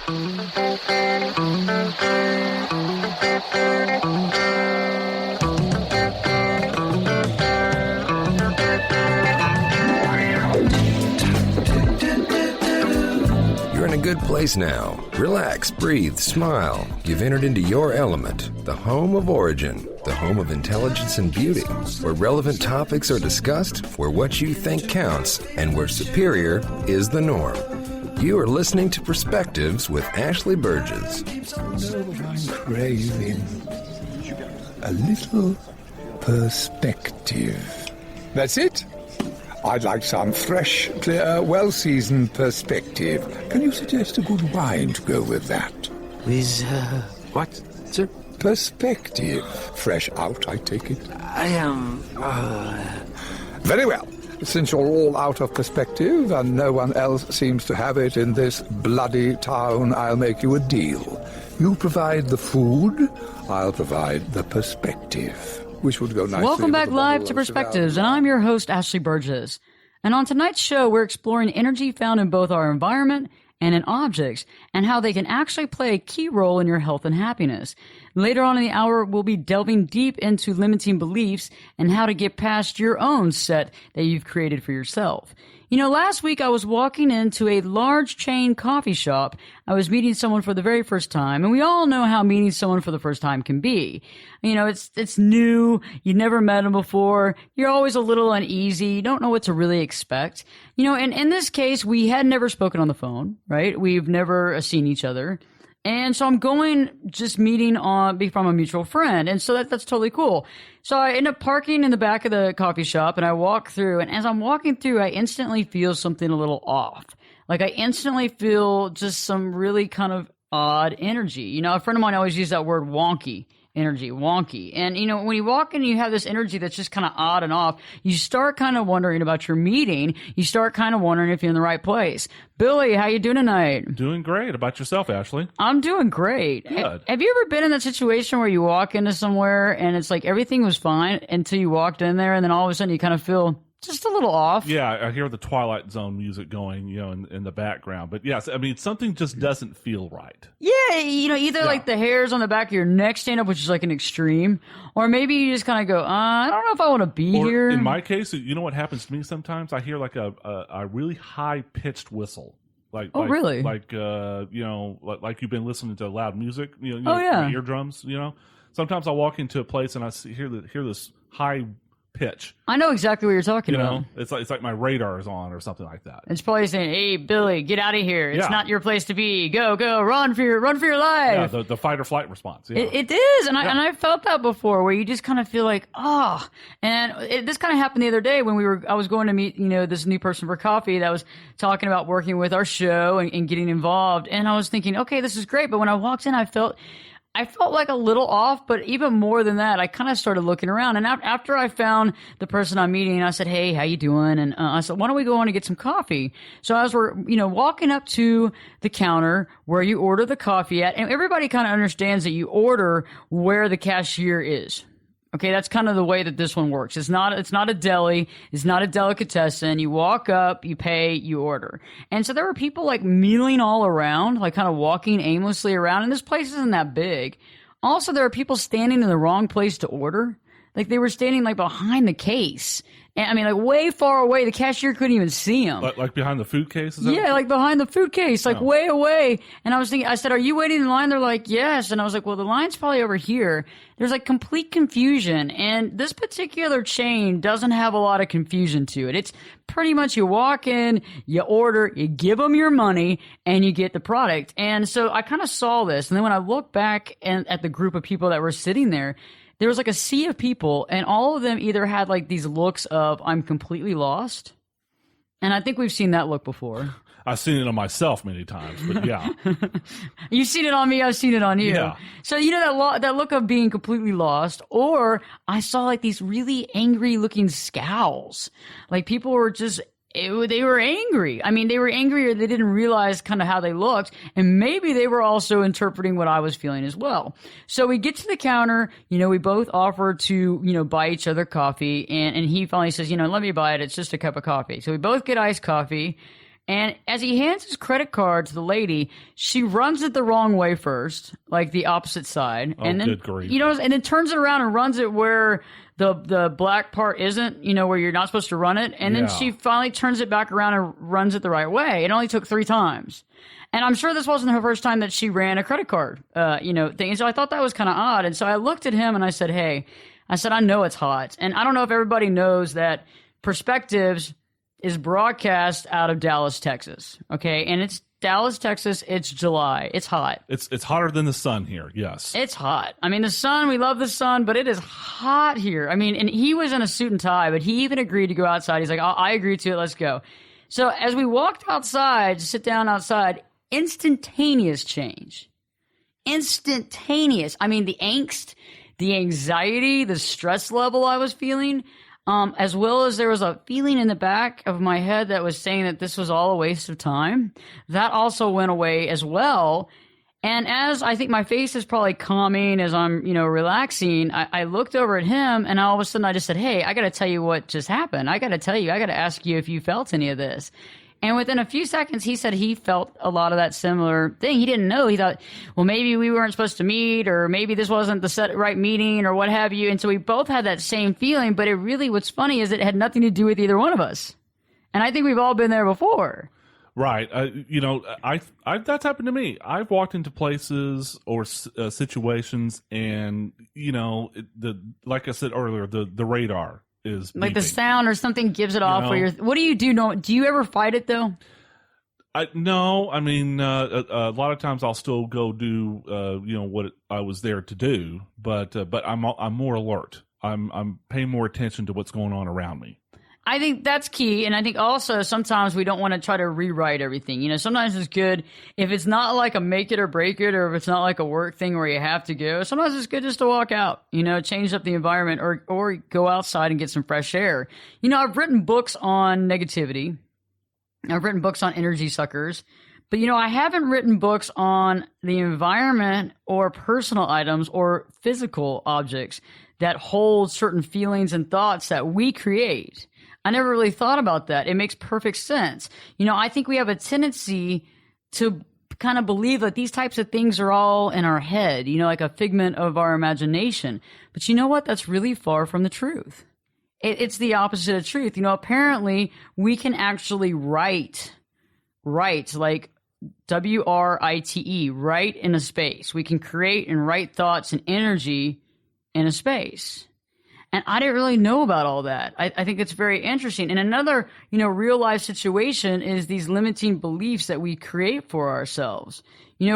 You're in a good place now. Relax, breathe, smile. You've entered into your element, the home of origin, the home of intelligence and beauty, where relevant topics are discussed, where what you think counts, and where superior is the norm. You are listening to Perspectives with Ashley Berges. I'm craving a little perspective. That's it. I'd like some fresh, clear, well-seasoned perspective. Can you suggest a good wine to go with that? With, what, sir? Perspective. Fresh out, I take it. I am, Very well. Since you're all out of perspective and no one else seems to have it in this bloody town, I'll make you a deal. You provide the food, I'll provide the perspective, which would go nicely. Welcome back live to Perspectives, and I'm your host, Ashley Berges. And on tonight's show, we're exploring energy found in both our environment and in objects, and how they can actually play a key role in your health and happiness. Later on in the hour, we'll be delving deep into limiting beliefs and how to get past your own set that you've created for yourself. You know, last week I was walking into a large chain coffee shop. I was meeting someone for the very first time, and we all know how meeting someone for the first time can be. You know, it's new. You've never met them before. You're always a little uneasy. You don't know what to really expect. You know, and in this case, we had never spoken on the phone, right? We've never seen each other. And so I'm going just meeting from a mutual friend. And so that's totally cool. So I end up parking in the back of the coffee shop and I walk through. And as I'm walking through, I instantly feel something a little off. Like I instantly feel just some really kind of odd energy. You know, a friend of mine always used that word wonky. Energy, wonky. And, you know, when you walk in and you have this energy that's just kind of odd and off, you start kind of wondering about your meeting. You start kind of wondering if you're in the right place. Billy, how you doing tonight? Doing great. About yourself, Ashley? I'm doing great. Good. Have you ever been in that situation where you walk into somewhere and it's like everything was fine until you walked in there and then all of a sudden you kind of feel just a little off? Yeah, I hear the Twilight Zone music going, you know, in the background. But yes, I mean, something just doesn't feel right. Yeah, you know, either like the hairs on the back of your neck stand up, which is like an extreme, or maybe you just kind of go, I don't know if I want to be here. In my case, you know what happens to me sometimes? I hear like a really high-pitched whistle. Really? Like, you know, like you've been listening to loud music, you know, your eardrums, you know. Sometimes I walk into a place and I hear this high pitch. I know exactly what you're talking about. You know, it's like my radar is on or something like that. It's probably saying, "Hey, Billy, get out of here! It's not your place to be. Go, run for your life!" Yeah, the fight or flight response. Yeah. It is, and I felt that before, where you just kind of feel like, And this kind of happened the other day when I was going to meet, you know, this new person for coffee that was talking about working with our show and getting involved, and I was thinking, okay, this is great, but when I walked in, I felt like a little off, but even more than that, I kind of started looking around. And after I found the person I'm meeting, I said, "Hey, how you doing?" And I said, "Why don't we go on and get some coffee?" So as we're, you know, walking up to the counter where you order the coffee at, and everybody kind of understands that you order where the cashier is. Okay, that's kind of the way that this one works. It's not a deli. It's not a delicatessen. You walk up, you pay, you order. And so there were people like milling all around, like kind of walking aimlessly around. And this place isn't that big. Also, there are people standing in the wrong place to order. Like they were standing like behind the case. And I mean, like way far away. The cashier couldn't even see them. Like behind the food case? Yeah, like behind the food case, like way away. And I was thinking, I said, "Are you waiting in line?" They're like, "Yes." And I was like, "Well, the line's probably over here." There's like complete confusion. And this particular chain doesn't have a lot of confusion to it. It's pretty much you walk in, you order, you give them your money, and you get the product. And so I kind of saw this. And then when I looked back at the group of people that were sitting there was like a sea of people, and all of them either had like these looks of, "I'm completely lost." And I think we've seen that look before. I've seen it on myself many times, but yeah. You've seen it on me, I've seen it on you. Yeah. So, you know, that look of being completely lost, or I saw like these really angry looking scowls. Like people were just, they were angry. I mean, they were angry, or they didn't realize kind of how they looked. And maybe they were also interpreting what I was feeling as well. So we get to the counter, you know, we both offer to, you know, buy each other coffee. And he finally says, "You know, let me buy it. It's just a cup of coffee." So we both get iced coffee. And as he hands his credit card to the lady, she runs it the wrong way first, like the opposite side. Oh, and then, good grief. And then turns it around and runs it where the black part isn't, where you're not supposed to run it. And then she finally turns it back around and runs it the right way. It only took 3 times. And I'm sure this wasn't her first time that she ran a credit card, thing. And so I thought that was kind of odd. And so I looked at him and I said, hey, I know it's hot. And I don't know if everybody knows that Perspectives is broadcast out of Dallas, Texas. Okay. And it's Dallas, Texas. It's July. It's hot. It's hotter than the sun here. Yes. It's hot. I mean, the sun, we love the sun, but it is hot here. I mean, and he was in a suit and tie, but he even agreed to go outside. He's like, I agree to it. Let's go. So as we walked outside, to sit down outside, instantaneous change. Instantaneous. I mean, the angst, the anxiety, the stress level I was feeling, as well as there was a feeling in the back of my head that was saying that this was all a waste of time. That also went away as well. And as I think my face is probably calming as I'm, relaxing, I looked over at him and all of a sudden I just said, hey, I got to tell you what just happened. I got to ask you if you felt any of this. And within a few seconds, he said he felt a lot of that similar thing. He didn't know. He thought, well, maybe we weren't supposed to meet, or maybe this wasn't the right meeting, or what have you. And so we both had that same feeling. But what's funny is it had nothing to do with either one of us. And I think we've all been there before. Right. That's happened to me. I've walked into places or situations, and like I said earlier, the radar is like beeping. The sound or something gives it off. What do you do? Do you ever fight it though? No. I mean, a lot of times I'll still go do what I was there to do, but I'm more alert. I'm paying more attention to what's going on around me. I think that's key. And I think also sometimes we don't want to try to rewrite everything. Sometimes it's good if it's not like a make it or break it, or if it's not like a work thing where you have to go. Sometimes it's good just to walk out, change up the environment, or go outside and get some fresh air. I've written books on negativity. I've written books on energy suckers. But, I haven't written books on the environment or personal items or physical objects that hold certain feelings and thoughts that we create. I never really thought about that. It makes perfect sense. I think we have a tendency to kind of believe that these types of things are all in our head, like a figment of our imagination. But you know what? That's really far from the truth. It's the opposite of truth. Apparently we can actually write like WRITE, write in a space. We can create and write thoughts and energy in a space. And I didn't really know about all that. I think it's very interesting. And another, real life situation is these limiting beliefs that we create for ourselves.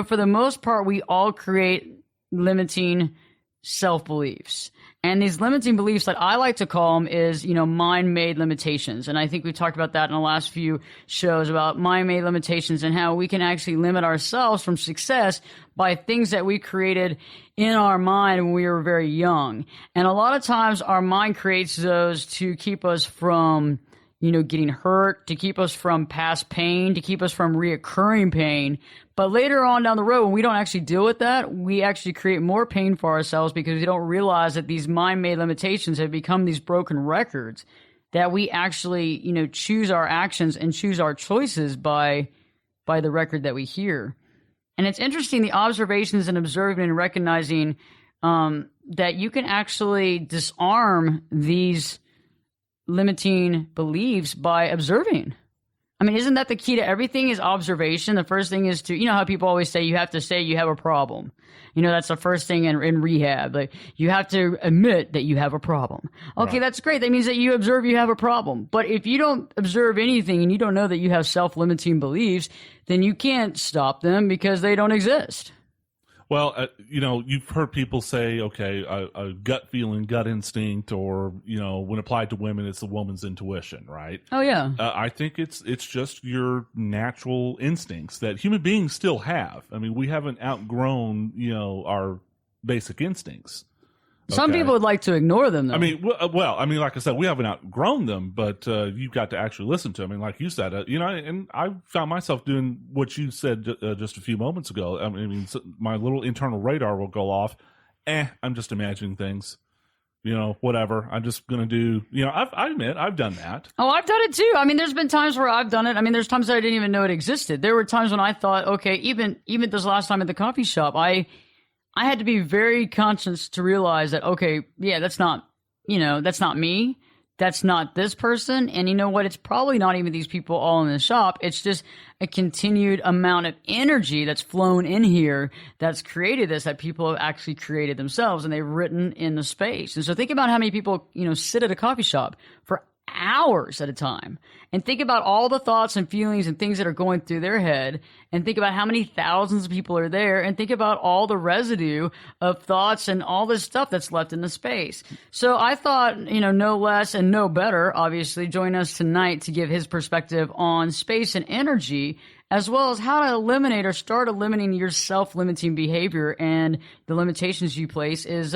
For the most part, we all create limiting self-beliefs. And these limiting beliefs that I like to call them is, mind-made limitations. And I think we talked about that in the last few shows about mind-made limitations and how we can actually limit ourselves from success by things that we created in our mind when we were very young. And a lot of times our mind creates those to keep us from, getting hurt, to keep us from past pain, to keep us from reoccurring pain. But later on down the road, when we don't actually deal with that, we actually create more pain for ourselves because we don't realize that these mind-made limitations have become these broken records that we actually, choose our actions and choose our choices by the record that we hear. And it's interesting, the observations and observing and recognizing that you can actually disarm these limiting beliefs by observing. I mean, isn't that the key to everything is observation? The first thing is to, how people always say you have to say you have a problem. That's the first thing in rehab. Like, you have to admit that you have a problem. Okay, right. That's great. That means that you observe you have a problem. But if you don't observe anything and you don't know that you have self-limiting beliefs, then you can't stop them because they don't exist. Well, you've heard people say, okay, a gut feeling, gut instinct, or, when applied to women, it's the woman's intuition, right? Oh, yeah. I think it's just your natural instincts that human beings still have. I mean, we haven't outgrown, our basic instincts. Some people would like to ignore them, though. I mean, like I said, we haven't outgrown them, but you've got to actually listen to them. I mean, like you said, and I found myself doing what you said just a few moments ago. I mean, my little internal radar will go off. I'm just imagining things. whatever. I'm just going to do, I admit I've done that. Oh, I've done it too. I mean, there's been times where I've done it. I mean, there's times that I didn't even know it existed. There were times when I thought, okay, even this last time at the coffee shop, I had to be very conscious to realize that, okay, yeah, that's not me. That's not this person. And you know what? It's probably not even these people all in the shop. It's just a continued amount of energy that's flown in here that's created this, that people have actually created themselves and they've written in the space. And so think about how many people, sit at a coffee shop for hours at a time, and think about all the thoughts and feelings and things that are going through their head, and think about how many thousands of people are there, and think about all the residue of thoughts and all this stuff that's left in the space. So I thought, no less and no better, obviously, join us tonight to give his perspective on space and energy, as well as how to eliminate or start eliminating your self-limiting behavior and the limitations you place, is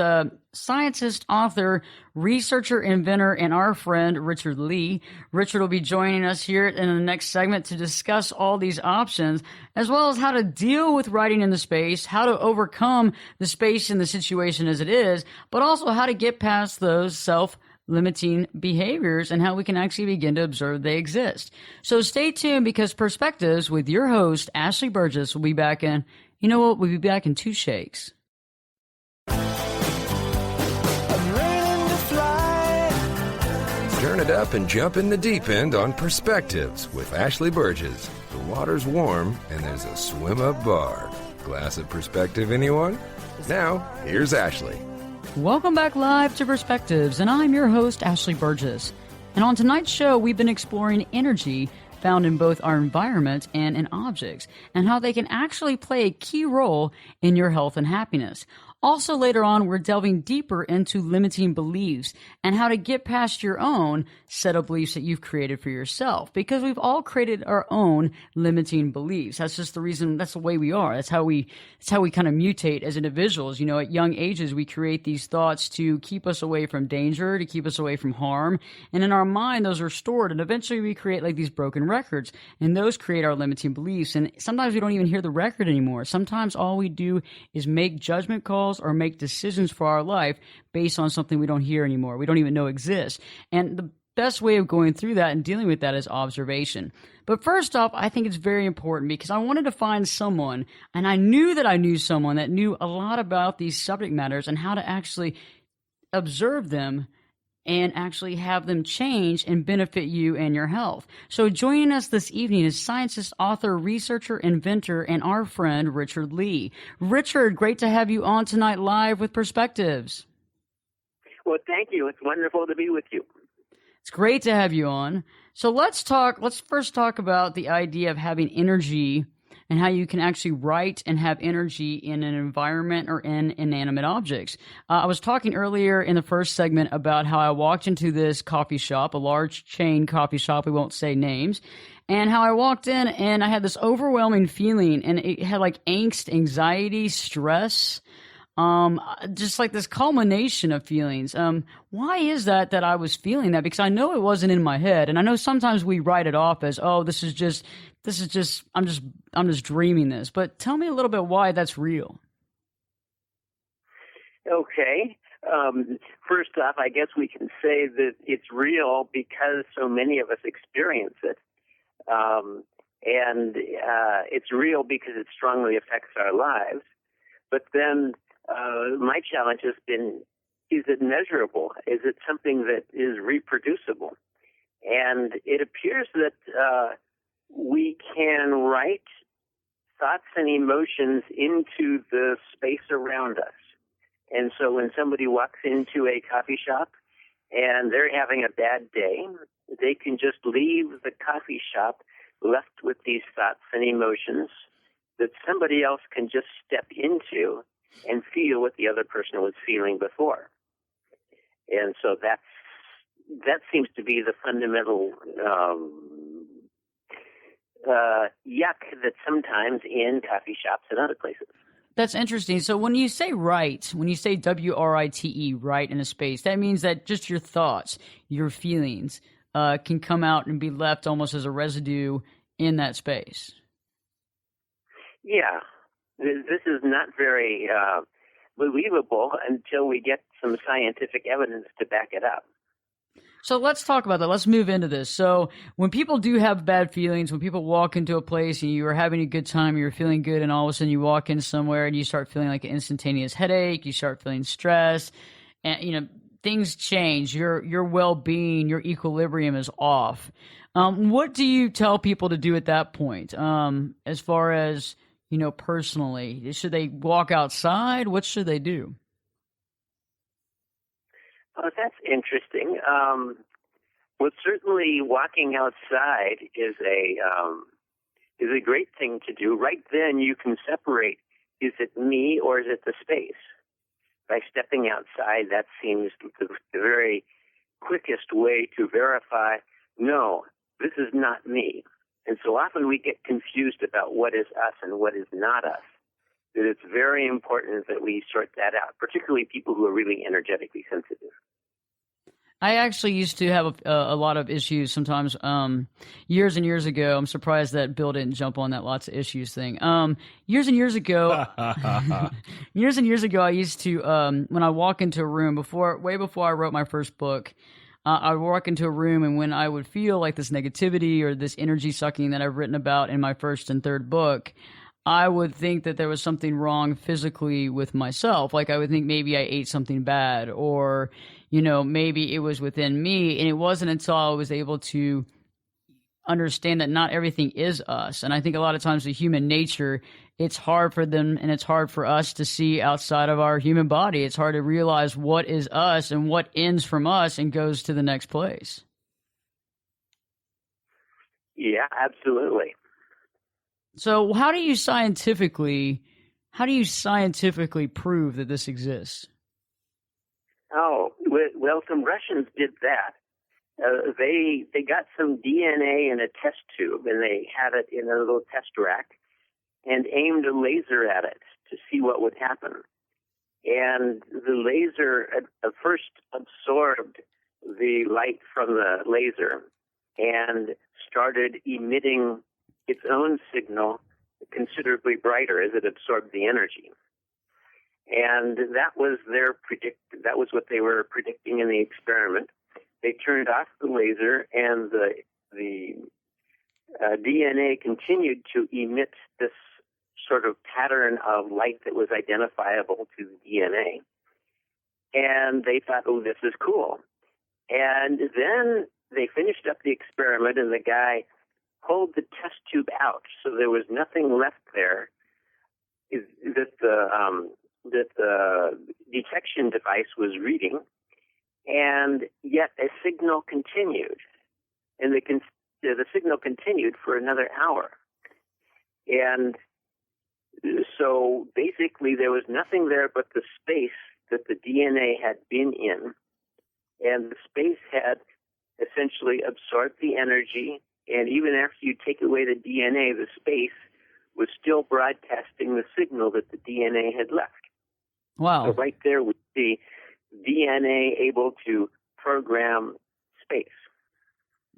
scientist, author, researcher, inventor, and our friend Richard Lee. Richard will be joining us here in the next segment to discuss all these options, as well as how to deal with writing in the space, how to overcome the space and the situation as it is, but also how to get past those self-limiting behaviors and how we can actually begin to observe they exist. So stay tuned, because Perspectives with your host, Ashley Berges, will be back in, we'll be back in 2 shakes. Turn it up and jump in the deep end on Perspectives with Ashley Berges. The water's warm and there's a swim-up bar. Glass of perspective, anyone? Now, here's Ashley. Welcome back live to Perspectives, and I'm your host, Ashley Berges. And on tonight's show, we've been exploring energy found in both our environment and in objects, and how they can actually play a key role in your health and happiness. Also, later on, we're delving deeper into limiting beliefs and how to get past your own set of beliefs that you've created for yourself, because we've all created our own limiting beliefs. That's just the reason, that's the way we are. That's how we kind of mutate as individuals. At young ages, we create these thoughts to keep us away from danger, to keep us away from harm. And in our mind, those are stored, and eventually we create like these broken records, and those create our limiting beliefs. And sometimes we don't even hear the record anymore. Sometimes all we do is make judgment calls or make decisions for our life based on something we don't hear anymore, we don't even know exists. And the best way of going through that and dealing with that is observation. But first off, I think it's very important, because I wanted to find someone, and I knew that I knew someone that knew a lot about these subject matters and how to actually observe them and actually have them change and benefit you and your health. So joining us this evening is scientist, author, researcher, inventor, and our friend Richard Lee. Richard, great to have you on tonight live with Perspectives. Well, thank you. It's wonderful to be with you. It's great to have you on. So let's first talk about the idea of having energy and how you can actually write and have energy in an environment or in inanimate objects. I was talking earlier in the first segment about how I walked into this coffee shop, a large chain coffee shop, we won't say names, and how I walked in and I had this overwhelming feeling, and it had like angst, anxiety, stress, just like this culmination of feelings. Why is that I was feeling that? Because I know it wasn't in my head, and I know sometimes we write it off as, oh, I'm just dreaming this. But tell me a little bit why that's real. Okay. First off, I guess we can say that it's real because so many of us experience it. And it's real because it strongly affects our lives. But then my challenge has been, is it measurable? Is it something that is reproducible? And it appears that we can write thoughts and emotions into the space around us. And so when somebody walks into a coffee shop and they're having a bad day, they can just leave the coffee shop left with these thoughts and emotions that somebody else can just step into and feel what the other person was feeling before. And so that seems to be the fundamental yuck that sometimes in coffee shops and other places. That's interesting. So when you say write, when you say W-R-I-T-E, write in a space, that means that just your thoughts, your feelings can come out and be left almost as a residue in that space. Yeah. This is not very believable until we get some scientific evidence to back it up. So let's talk about that. Let's move into this. So when people do have bad feelings, when people walk into a place and you are having a good time, you're feeling good, and all of a sudden you walk in somewhere and you start feeling like an instantaneous headache, you start feeling stressed, and things change. Your well-being, your equilibrium is off. What do you tell people to do at that point? As far as, personally, should they walk outside? What should they do? Oh, that's interesting. Well, certainly walking outside is a great thing to do. Right then, you can separate: is it me or is it the space? By stepping outside, that seems the very quickest way to verify, no, this is not me. And so often we get confused about what is us and what is not us. That it's very important that we sort that out, particularly people who are really energetically sensitive. I actually used to have a lot of issues sometimes years and years ago. I'm surprised that Bill didn't jump on that lots of issues thing. Years and years ago, I used to, when I walk into a room, way before I wrote my first book, I would walk into a room, and when I would feel like this negativity or this energy sucking that I've written about in my first and third book, I would think that there was something wrong physically with myself. Like I would think maybe I ate something bad, or, maybe it was within me. And it wasn't until I was able to understand that not everything is us. And I think a lot of times the human nature, it's hard for them and it's hard for us to see outside of our human body. It's hard to realize what is us and what ends from us and goes to the next place. Yeah, absolutely. So how do you scientifically prove that this exists? Oh, well, some Russians did that. They got some DNA in a test tube, and they had it in a little test rack and aimed a laser at it to see what would happen. And the laser at first absorbed the light from the laser and started emitting its own signal considerably brighter as it absorbed the energy. And that was what they were predicting in the experiment. They turned off the laser, and the DNA continued to emit this sort of pattern of light that was identifiable to the DNA. And they thought, oh, this is cool. And then they finished up the experiment, and the guy pulled the test tube out, so there was nothing left there that the detection device was reading, and yet a signal continued, and the signal continued for another hour. And so basically there was nothing there but the space that the DNA had been in, and the space had essentially absorbed the energy. And even after you take away the DNA, the space was still broadcasting the signal that the DNA had left. Wow. So right there we see DNA able to program space.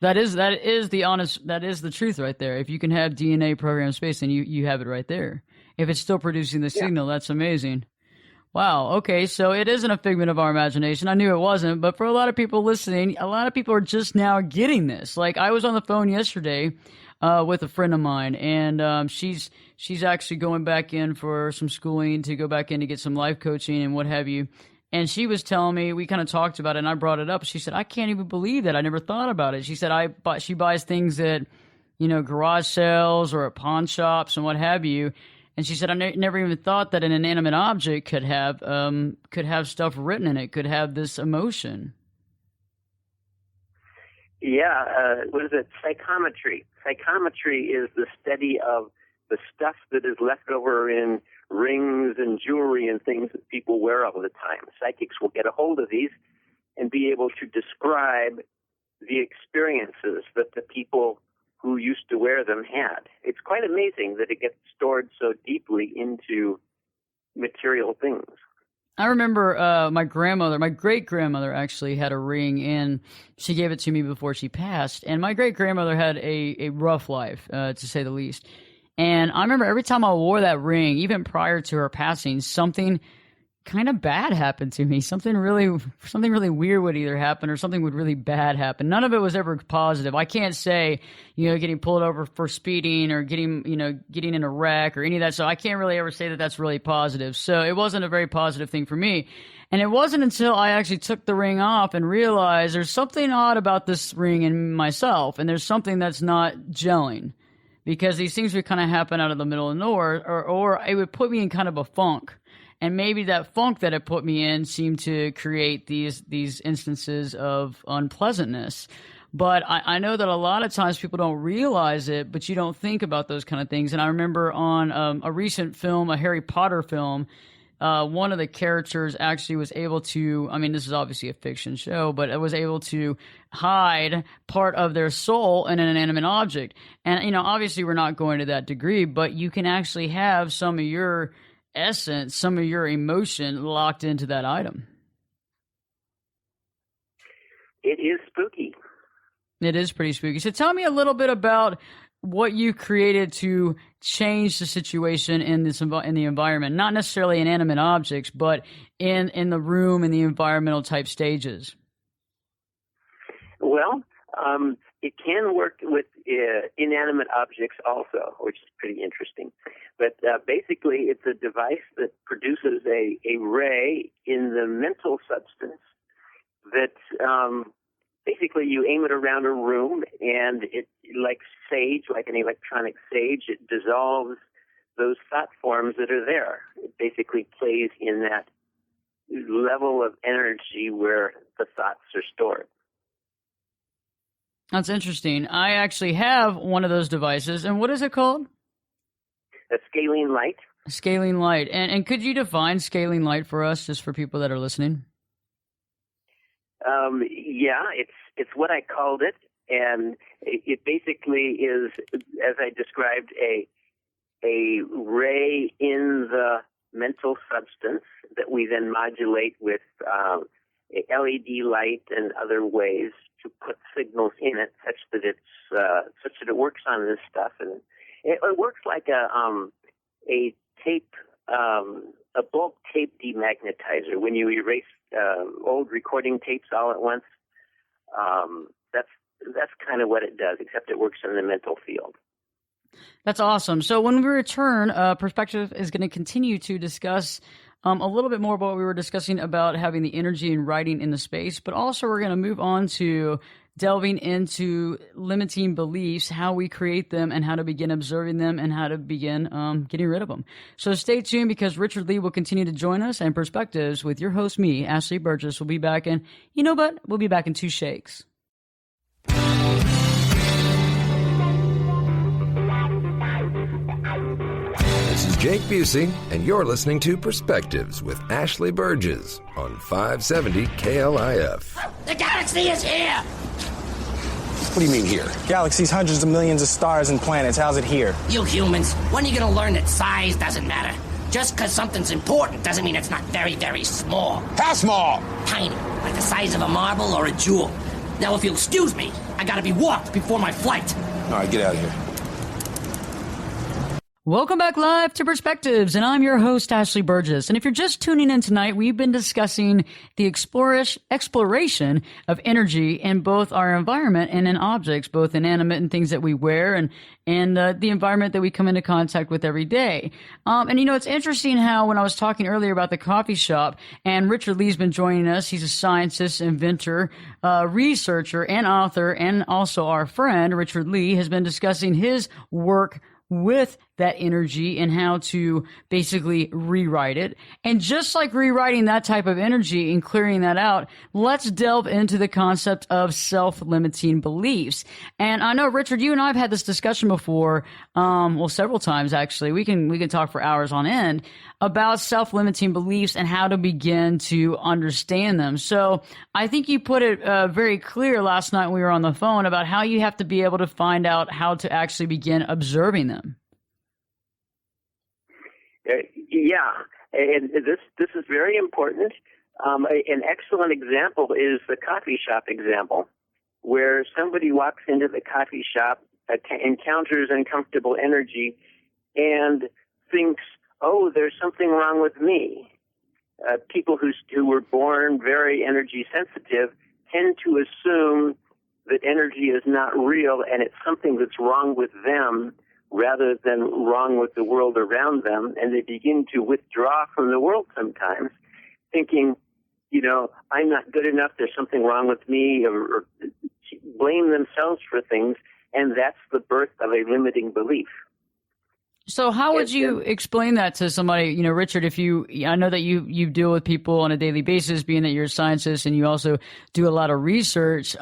That is the truth right there. If you can have DNA program space, then you have it right there. If it's still producing the signal, that's amazing. Wow. Okay. So it isn't a figment of our imagination. I knew it wasn't, but for a lot of people listening, a lot of people are just now getting this. Like I was on the phone yesterday with a friend of mine, and she's actually going back in for some schooling to go back in to get some life coaching and what have you. And she was telling me, we kind of talked about it, and I brought it up. She said, I can't even believe that. I never thought about it. She said she buys things at, garage sales or at pawn shops and what have you. And she said, I never even thought that an inanimate object could have stuff written in it, could have this emotion. Yeah, what is it? Psychometry. Psychometry is the study of the stuff that is left over in rings and jewelry and things that people wear all the time. Psychics will get a hold of these and be able to describe the experiences that the people who used to wear them had. It's quite amazing that it gets stored so deeply into material things. I remember my great-grandmother actually had a ring, and she gave it to me before she passed. And my great-grandmother had a rough life, to say the least. And I remember every time I wore that ring, even prior to her passing, something kind of bad happened to me. Something really weird would either happen or something would really bad happen. None of it was ever positive. I can't say, getting pulled over for speeding or getting in a wreck or any of that. So I can't really ever say that that's really positive. So it wasn't a very positive thing for me. And it wasn't until I actually took the ring off and realized there's something odd about this ring in myself. And there's something that's not gelling, because these things would kind of happen out of the middle of nowhere, or it would put me in kind of a funk. And maybe that funk that it put me in seemed to create these instances of unpleasantness. But I know that a lot of times people don't realize it, but you don't think about those kind of things. And I remember on a recent film, a Harry Potter film, one of the characters actually was able to, this is obviously a fiction show, but it was able to hide part of their soul in an inanimate object. And, obviously we're not going to that degree, but you can actually have some of your essence, some of your emotion locked into that item. It is spooky. It is pretty spooky. So tell me a little bit about what you created to change the situation in the environment, not necessarily inanimate objects, but in the room and the environmental type stages. Well, it can work with inanimate objects also, which is pretty interesting. But basically, it's a device that produces a ray in the mental substance that basically you aim it around a room, and it, like sage, like an electronic sage, it dissolves those thought forms that are there. It basically plays in that level of energy where the thoughts are stored. That's interesting. I actually have one of those devices. And what is it called? A scaling light. Scaling light. And could you define scaling light for us, just for people that are listening? Yeah, it's what I called it. And it basically is, as I described, a ray in the mental substance that we then modulate with LED light and other ways to put signals in it, such that it works on this stuff, and it works like a tape, a bulk tape demagnetizer. When you erase old recording tapes all at once, that's kind of what it does, except it works in the mental field. That's awesome. So when we return, Perspective is going to continue to discuss a little bit more about what we were discussing about having the energy and writing in the space, but also we're going to move on to delving into limiting beliefs, how we create them and how to begin observing them and how to begin getting rid of them. So stay tuned, because Richard Lee will continue to join us, and Perspectives with your host, me, Ashley Burgess, will be back in, we'll be back in 2 shakes. This is Jake Busey, and you're listening to Perspectives with Ashley Burgess on 570 KLIF. The galaxy is here! What do you mean here? Galaxies, hundreds of millions of stars and planets. How's it here? You humans, when are you gonna learn that size doesn't matter? Just because something's important doesn't mean it's not very, very small. How small? Tiny, like the size of a marble or a jewel. Now, if you'll excuse me, I gotta be warped before my flight. All right, get out of here. Welcome back live to Perspectives, and I'm your host, Ashley Burgess. And if you're just tuning in tonight, we've been discussing the exploration of energy in both our environment and in objects, both inanimate and things that we wear, and the environment that we come into contact with every day. And it's interesting how when I was talking earlier about the coffee shop, and Richard Lee's been joining us, he's a scientist, inventor, researcher, and author, and also our friend, Richard Lee, has been discussing his work with that energy and how to basically rewrite it. And just like rewriting that type of energy and clearing that out, let's delve into the concept of self-limiting beliefs. And I know, Richard, you and I have had this discussion before, several times actually. We can talk for hours on end about self-limiting beliefs and how to begin to understand them. So I think you put it very clear last night when we were on the phone about how you have to be able to find out how to actually begin observing them. Yeah, and this is very important. An excellent example is the coffee shop example, where somebody walks into the coffee shop, encounters uncomfortable energy, and thinks, oh, there's something wrong with me. people who were born very energy sensitive tend to assume that energy is not real and it's something that's wrong with them rather than wrong with the world around them, and they begin to withdraw from the world sometimes, thinking, I'm not good enough, there's something wrong with me, or blame themselves for things, and that's the birth of a limiting belief. So how would you explain that to somebody, Richard, I know that you deal with people on a daily basis, being that you're a scientist and you also do a lot of research.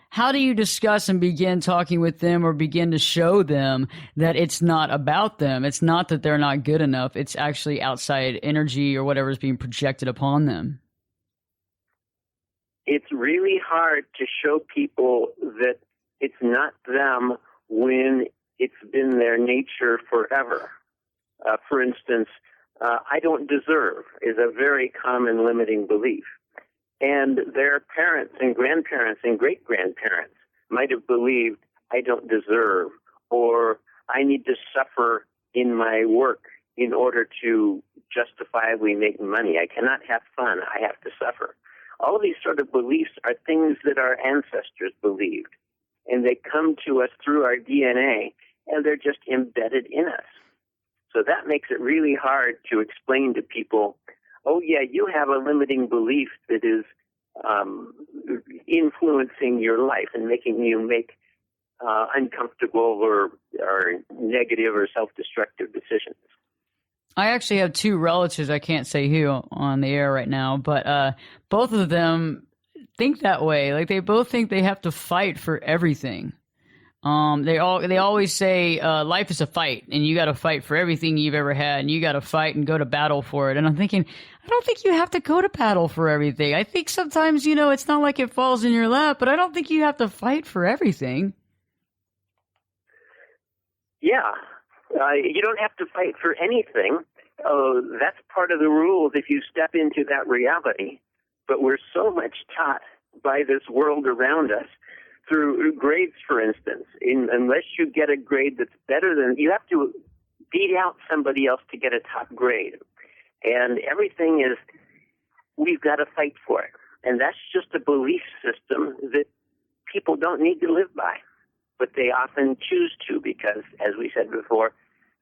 How do you discuss and begin talking with them or begin to show them that it's not about them? It's not that they're not good enough. It's actually outside energy or whatever is being projected upon them. It's really hard to show people that it's not them when it's been their nature forever. For instance, I don't deserve is a very common limiting belief. And their parents and grandparents and great-grandparents might have believed, I don't deserve, or I need to suffer in my work in order to justifiably make money. I cannot have fun. I have to suffer. All of these sort of beliefs are things that our ancestors believed, and they come to us through our DNA, and they're just embedded in us. So that makes it really hard to explain to people, oh, yeah, you have a limiting belief that is influencing your life and making you make uncomfortable or negative or self-destructive decisions. I actually have two relatives, I can't say who on the air right now, but both of them think that way. Like, they both think they have to fight for everything. They always say life is a fight, and you got to fight for everything you've ever had, and you got to fight and go to battle for it. And I'm thinking, I don't think you have to go to battle for everything. I think sometimes, it's not like it falls in your lap, but I don't think you have to fight for everything. Yeah, you don't have to fight for anything. That's part of the rules if you step into that reality. But we're so much taught by this world around us through grades, for instance. Unless you get a grade that's better than, you have to beat out somebody else to get a top grade. And everything is, we've got to fight for it. And that's just a belief system that people don't need to live by. But they often choose to because, as we said before,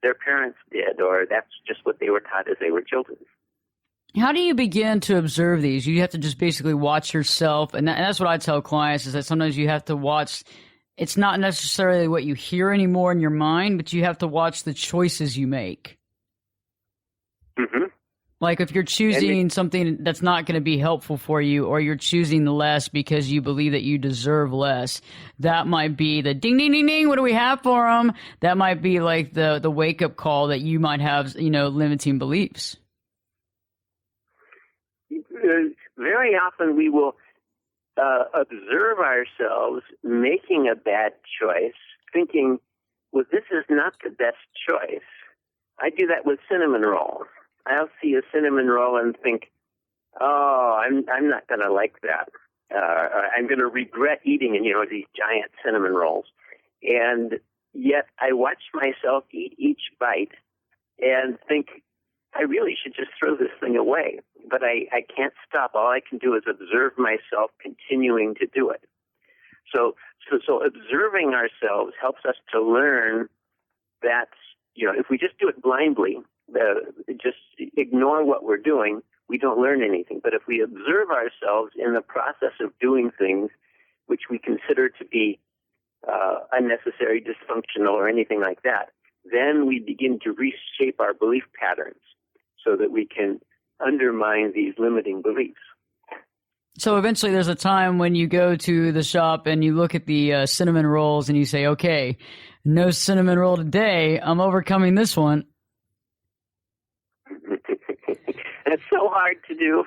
their parents did, or that's just what they were taught as they were children. How do you begin to observe these? You have to just basically watch yourself. And that's what I tell clients, is that sometimes you have to watch. It's not necessarily what you hear anymore in your mind, but you have to watch the choices you make. Mm-hmm. Like if you're choosing something that's not going to be helpful for you, or you're choosing less because you believe that you deserve less, that might be the ding, ding, ding, ding, what do we have for them? That might be like the wake-up call that you might have, limiting beliefs. Very often we will observe ourselves making a bad choice, thinking, well, this is not the best choice. I do that with cinnamon rolls. I'll see a cinnamon roll and think, oh, I'm not going to like that. I'm going to regret eating, these giant cinnamon rolls. And yet I watch myself eat each bite and think, I really should just throw this thing away. But I can't stop. All I can do is observe myself continuing to do it. So observing ourselves helps us to learn that, if we just do it blindly, just ignore what we're doing, we don't learn anything. But if we observe ourselves in the process of doing things which we consider to be unnecessary, dysfunctional, or anything like that, then we begin to reshape our belief patterns so that we can undermine these limiting beliefs. So eventually there's a time when you go to the shop and you look at the cinnamon rolls and you say, okay, no cinnamon roll today. I'm overcoming this one. That's so hard to do.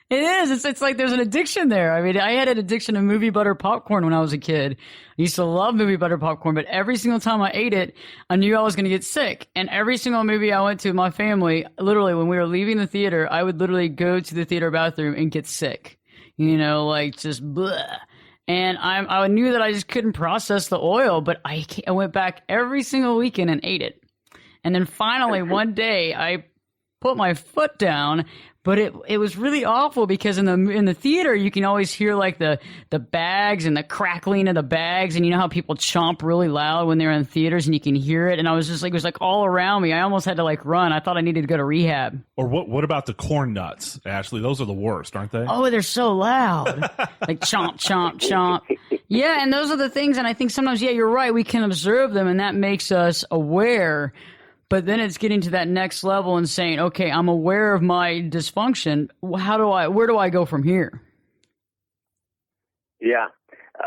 It is. It's like there's an addiction there. I mean, I had an addiction to movie butter popcorn when I was a kid. I used to love movie butter popcorn, but every single time I ate it, I knew I was going to get sick. And every single movie I went to with my family, literally, when we were leaving the theater, I would literally go to the theater bathroom and get sick. Just bleh. And I knew that I just couldn't process the oil, but I went back every single weekend and ate it. And then finally, one day, I put my foot down. But it was really awful because in the theater you can always hear like the bags and the crackling of the bags, and you know how people chomp really loud when they're in theaters and you can hear it. And I was just like, it was like all around me. I almost had to like run. I thought I needed to go to rehab. Or what about the corn nuts, Ashley? Those are the worst, aren't they? Oh, they're so loud. Like chomp, chomp, chomp. Yeah, and those are the things. And I think sometimes, yeah, you're right. We can observe them, and that makes us aware. But then it's getting to that next level and saying, okay, I'm aware of my dysfunction. Where do I go from here? Yeah.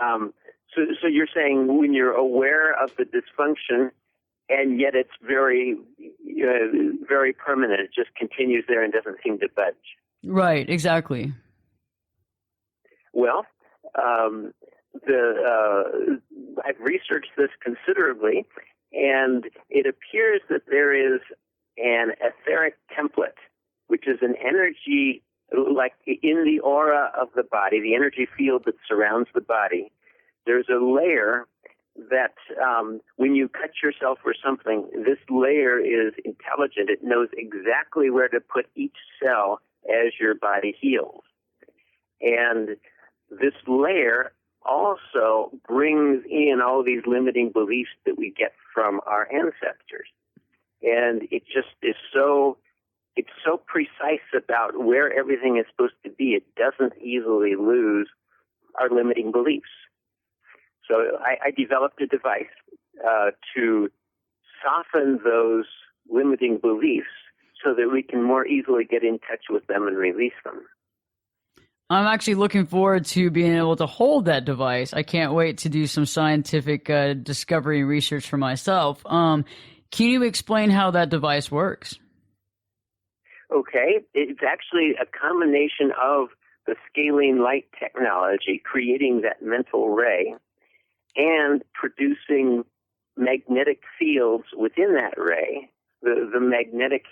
So you're saying when you're aware of the dysfunction, and yet it's very, very permanent. It just continues there and doesn't seem to budge. Right. Exactly. Well, I've researched this considerably. And it appears that there is an etheric template, which is an energy, like in the aura of the body, the energy field that surrounds the body. There's a layer that when you cut yourself or something, this layer is intelligent. It knows exactly where to put each cell as your body heals. And this layer also brings in all these limiting beliefs that we get from our ancestors. And it just is it's so precise about where everything is supposed to be, it doesn't easily lose our limiting beliefs. So I developed a device to soften those limiting beliefs so that we can more easily get in touch with them and release them. I'm actually looking forward to being able to hold that device. I can't wait to do some scientific discovery and research for myself. Can you explain how that device works? Okay. It's actually a combination of the scaling light technology, creating that mental ray, and producing magnetic fields within that ray. The magnetic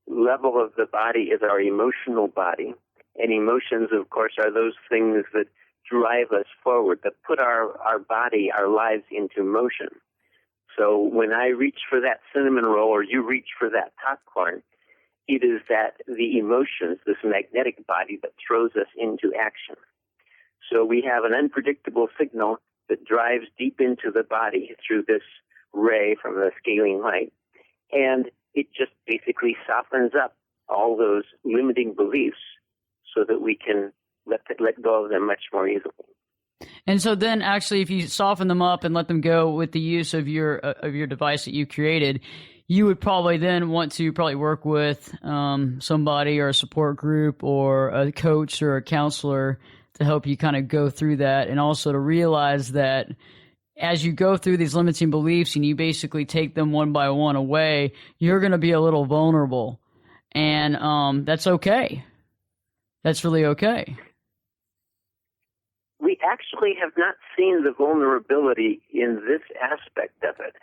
level of the body is our emotional body. And emotions, of course, are those things that drive us forward, that put our body, our lives into motion. So when I reach for that cinnamon roll or you reach for that popcorn, it is that the emotions, this magnetic body that throws us into action. So we have an unpredictable signal that drives deep into the body through this ray from the scaling light, and it just basically softens up all those limiting beliefs so that we can let go of them much more easily. And so then actually if you soften them up and let them go with the use of your device that you created, you would probably then want to work with somebody or a support group or a coach or a counselor to help you kind of go through that, and also to realize that as you go through these limiting beliefs and you basically take them one by one away, you're going to be a little vulnerable. And that's okay. That's really okay. We actually have not seen the vulnerability in this aspect of it.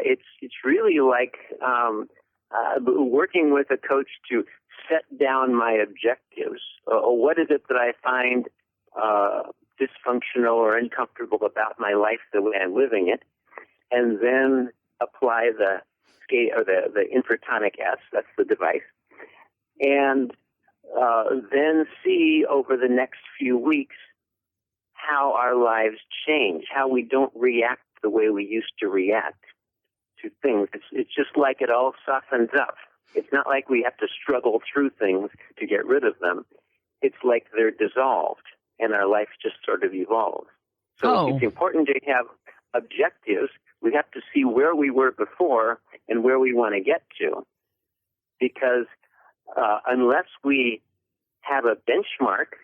It's really like working with a coach to set down my objectives. What is it that I find dysfunctional or uncomfortable about my life, the way I'm living it, and then apply the infratonic S, that's the device, and then see over the next few weeks how our lives change, how we don't react the way we used to react to things. It's just like it all softens up. It's not like we have to struggle through things to get rid of them. It's like they're dissolved and our life just sort of evolves. So It's important to have objectives. We have to see where we were before and where we want to get to, because unless we have a benchmark,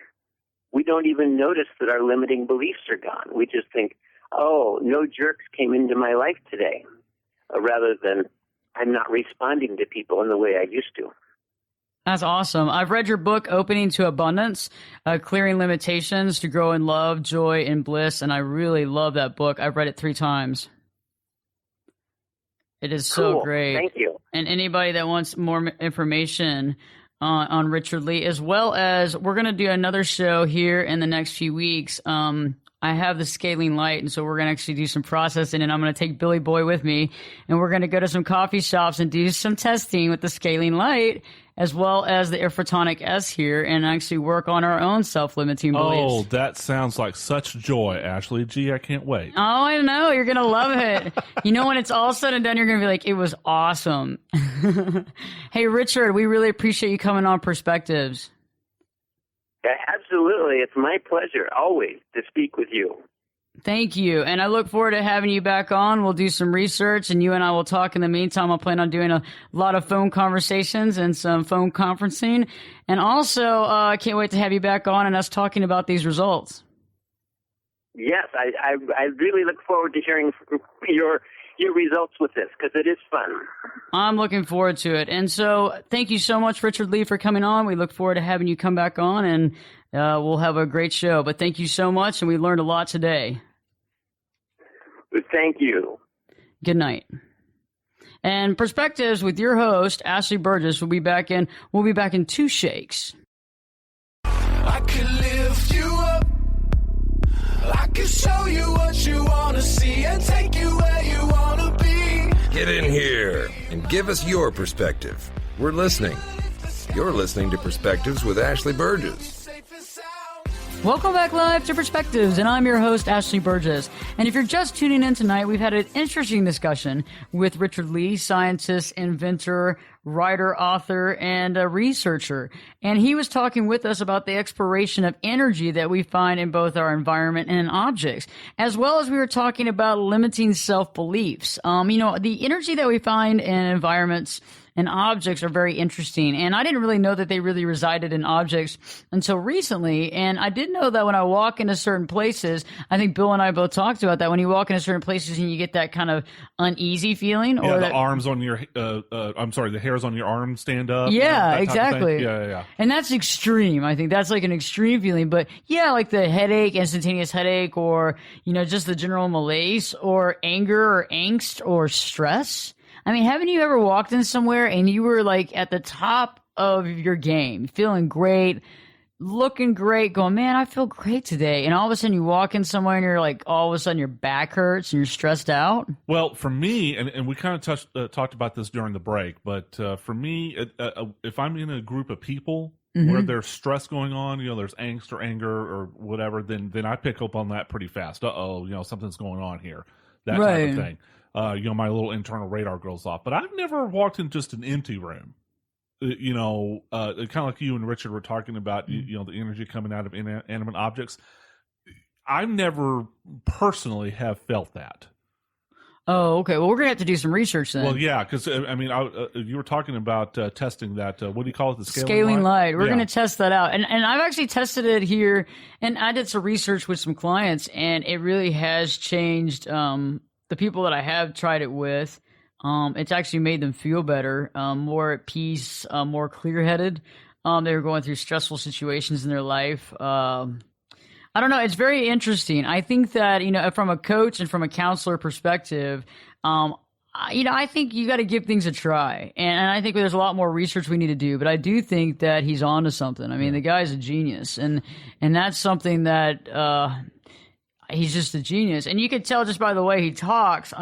we don't even notice that our limiting beliefs are gone. We just think, oh, no jerks came into my life today, rather than I'm not responding to people in the way I used to. That's awesome. I've read your book, Opening to Abundance, Clearing Limitations to Grow in Love, Joy, and Bliss, and I really love that book. I've read it 3 times. It is so great. Thank you. And anybody that wants more information on Richard Lee, as well as we're going to do another show here in the next few weeks I have the scaling light, and so we're going to actually do some processing, and I'm going to take Billy Boy with me, and we're going to go to some coffee shops and do some testing with the scaling light, as well as the Infratonic S here, and actually work on our own self-limiting beliefs. Oh, that sounds like such joy, Ashley. Gee, I can't wait. Oh, I know. You're going to love it. You know, when it's all said and done, you're going to be like, it was awesome. Hey, Richard, we really appreciate you coming on Perspectives. Absolutely. It's my pleasure always to speak with you. Thank you. And I look forward to having you back on. We'll do some research and you and I will talk in the meantime. I'll plan on doing a lot of phone conversations and some phone conferencing. And also, I can't wait to have you back on and us talking about these results. Yes, I really look forward to hearing your results with this because it is fun. I'm looking forward to it. And so thank you so much, Richard Lee, for coming on. We look forward to having you come back on, and we'll have a great show. But thank you so much, and we learned a lot today. Thank you. Good night. And Perspectives with your host, Ashley Berges, will be back in 2 shakes. I can lift you up. I can show you what you want to see and take you where you want to be. Get in here and give us your perspective. We're listening. You're listening to Perspectives with Ashley Berges. Welcome back live to Perspectives, and I'm your host, Ashley Berges. And if you're just tuning in tonight, we've had an interesting discussion with Richard Lee, scientist, inventor, writer, author, and a researcher. And he was talking with us about the exploration of energy that we find in both our environment and in objects, as well as we were talking about limiting self-beliefs. The energy that we find in environments and objects are very interesting. And I didn't really know that they really resided in objects until recently. And I did know that when I walk into certain places, I think Bill and I both talked about that, when you walk into certain places and you get that kind of uneasy feeling. Yeah, or the arms on your, the hairs on your arm stand up. Yeah, exactly. Yeah. And that's extreme. I think that's like an extreme feeling. But yeah, like the headache, instantaneous headache, or, just the general malaise or anger or angst or stress. I mean, haven't you ever walked in somewhere and you were like at the top of your game, feeling great, looking great, going, man, I feel great today. And all of a sudden you walk in somewhere and you're like, all of a sudden your back hurts and you're stressed out? Well, for me, and we kind of talked about this during the break, but for me, if I'm in a group of people where there's stress going on, there's angst or anger or whatever, then I pick up on that pretty fast. Something's going on here, that type of thing. My little internal radar goes off. But I've never walked in just an empty room. Kind of like you and Richard were talking about, the energy coming out of inanimate objects. I never personally have felt that. Oh, okay. Well, we're going to have to do some research then. Well, yeah, because, you were talking about testing that, what do you call it, the scaling light? We're going to test that out. And I've actually tested it here, and I did some research with some clients, and it really has changed the people that I have tried it with. It's actually made them feel better, more at peace, more clear-headed. They were going through stressful situations in their life. I don't know. It's very interesting. I think that, from a coach and from a counselor perspective, I think you got to give things a try. And I think there's a lot more research we need to do, but I do think that he's onto something. I mean, the guy's a genius, and that's something that, he's just a genius. And you can tell just by the way he talks,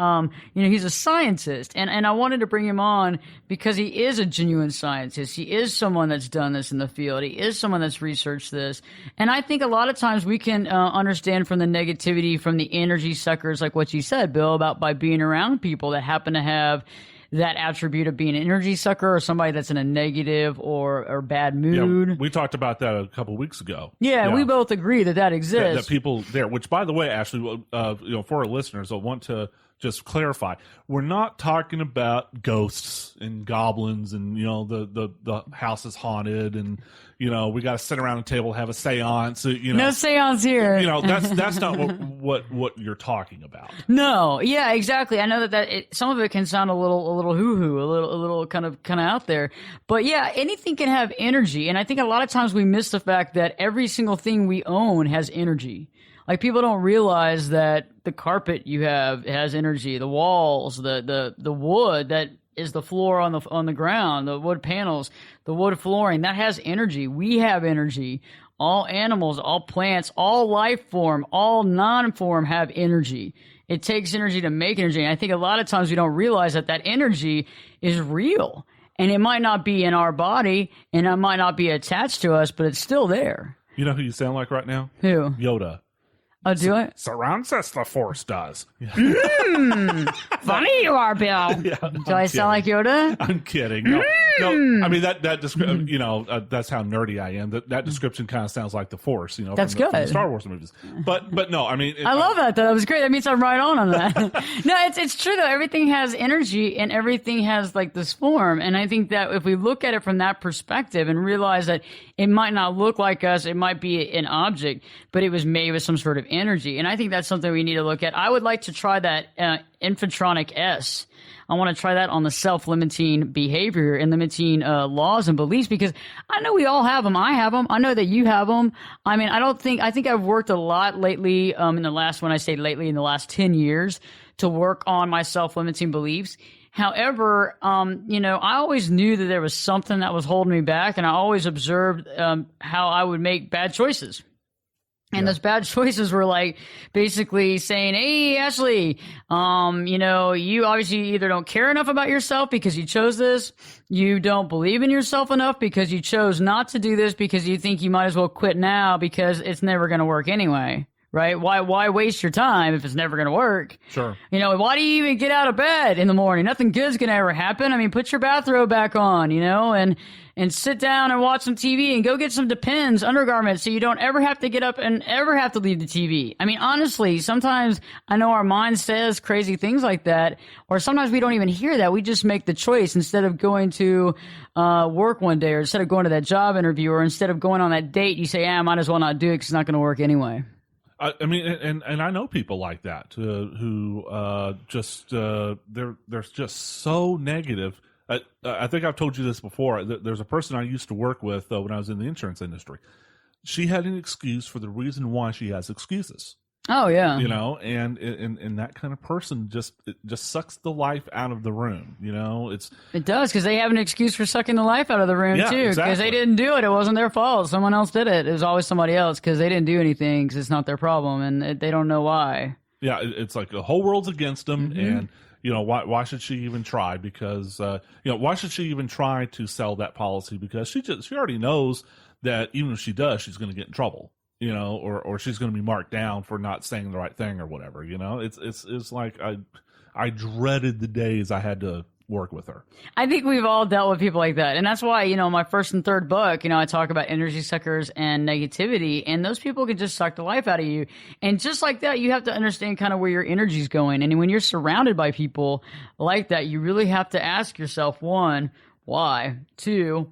he's a scientist. And I wanted to bring him on because he is a genuine scientist. He is someone that's done this in the field. He is someone that's researched this. And I think a lot of times we can understand from the negativity, from the energy suckers, like what you said, Bill, about by being around people that happen to have that attribute of being an energy sucker or somebody that's in a negative or bad mood. Yeah, we talked about that a couple of weeks ago. Yeah, we both agree that exists. That people there, which by the way, Ashley, for our listeners, I want to just clarify, we're not talking about ghosts and goblins and, the house is haunted and, we got to sit around a table, have a seance. No seance here. That's not what you're talking about. No. Yeah, exactly. I know that some of it can sound a little hoo-hoo, a little kind of out there. But yeah, anything can have energy. And I think a lot of times we miss the fact that every single thing we own has energy. Like, people don't realize that the carpet you have has energy, the walls, the wood that is the floor on the ground, the wood panels, the wood flooring, that has energy. We have energy. all animals, all plants, all life form, all non-form have energy. It takes energy to make energy. And I think a lot of times we don't realize that energy is real. And it might not be in our body, and it might not be attached to us, but it's still there. You know who you sound like right now? Who? Yoda. Oh, do I? Surrounds us, the Force does. Funny you are, Bill. Yeah, do I sound like Yoda? I'm kidding. No, I mean that description. You know, that's how nerdy I am. That description kind of sounds like the Force. You know, that's from good. The Star Wars movies. But no, I mean, I love that. That was great. That means I'm right on that. No, it's true though. Everything has energy, and everything has like this form. And I think that if we look at it from that perspective and realize that it might not look like us, it might be an object, but it was made with some sort of energy. And I think that's something we need to look at. I would like to try that inventronic S. I want to try that on the self-limiting behavior and limiting laws and beliefs, because I know we all have them. I have them. I know that you have them. I mean, I think I've worked a lot lately in the last 10 years to work on my self-limiting beliefs. However, I always knew that there was something that was holding me back, and I always observed how I would make bad choices. And those bad choices were like basically saying, hey, Ashley, you obviously either don't care enough about yourself because you chose this. You don't believe in yourself enough because you chose not to do this, because you think you might as well quit now because it's never going to work anyway. Right? Why waste your time if it's never going to work? Sure. Why do you even get out of bed in the morning? Nothing good's going to ever happen. I mean, put your bathrobe back on, and sit down and watch some TV and go get some Depends undergarments so you don't ever have to get up and ever have to leave the TV. I mean, honestly, sometimes I know our mind says crazy things like that, or sometimes we don't even hear that. We just make the choice instead of going to work one day, or instead of going to that job interview, or instead of going on that date, you say, I might as well not do it because it's not going to work anyway. I mean, and I know people like that who they're just so negative. I think I've told you this before. There's a person I used to work with when I was in the insurance industry. She had an excuse for the reason why she has excuses. Oh yeah, and that kind of person just sucks the life out of the room. It does, because they have an excuse for sucking the life out of the room too, because exactly. They didn't do it. It wasn't their fault. Someone else did it. It was always somebody else because they didn't do anything, because it's not their problem, and they don't know why. Yeah, it's like the whole world's against them, and why should she even try? Because why should she even try to sell that policy? Because she already knows that even if she does, she's going to get in trouble. Or she's going to be marked down for not saying the right thing or whatever. It's like I dreaded the days I had to work with her. I think we've all dealt with people like that. And that's why, my first and third book, I talk about energy suckers and negativity, and those people can just suck the life out of you. And just like that, you have to understand kind of where your energy's going. And when you're surrounded by people like that, you really have to ask yourself, one, why? Two,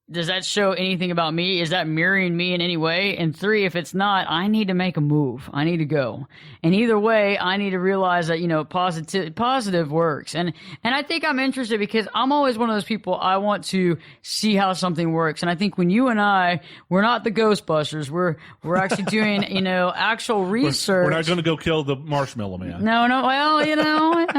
does that show anything about me? Is that mirroring me in any way? And three, if it's not, I need to make a move. I need to go. And either way, I need to realize that, positive works. And I think I'm interested because I'm always one of those people, I want to see how something works. And I think when you and we're not the Ghostbusters. We're actually doing, actual research. We're not going to go kill the Marshmallow Man. No. Well,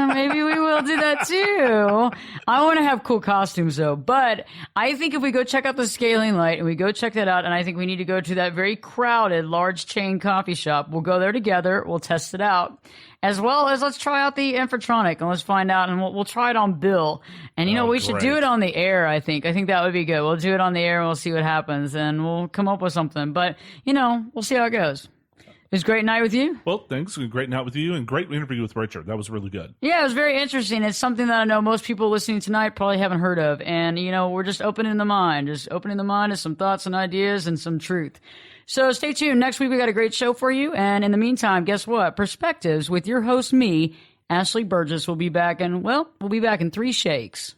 maybe we will do that too. I want to have cool costumes though. But I think if we go check out the Scaling Light and we go check that out, and I think we need to go to that very crowded large chain coffee shop. We'll go there together. We'll test it out, as well as let's try out the Inventronic, and let's find out, and we'll try it on Bill. And we should do it on the air. I think that would be good. We'll do it on the air and we'll see what happens, and we'll come up with something. But we'll see how it goes. It was a great night with you. Well, thanks. Great night with you, and great interview with Richard. That was really good. Yeah, it was very interesting. It's something that I know most people listening tonight probably haven't heard of. And, we're just opening the mind to some thoughts and ideas and some truth. So stay tuned. Next week, we got a great show for you. And in the meantime, guess what? Perspectives with your host, me, Ashley Berges, will be back. And, we'll be back in 3 shakes.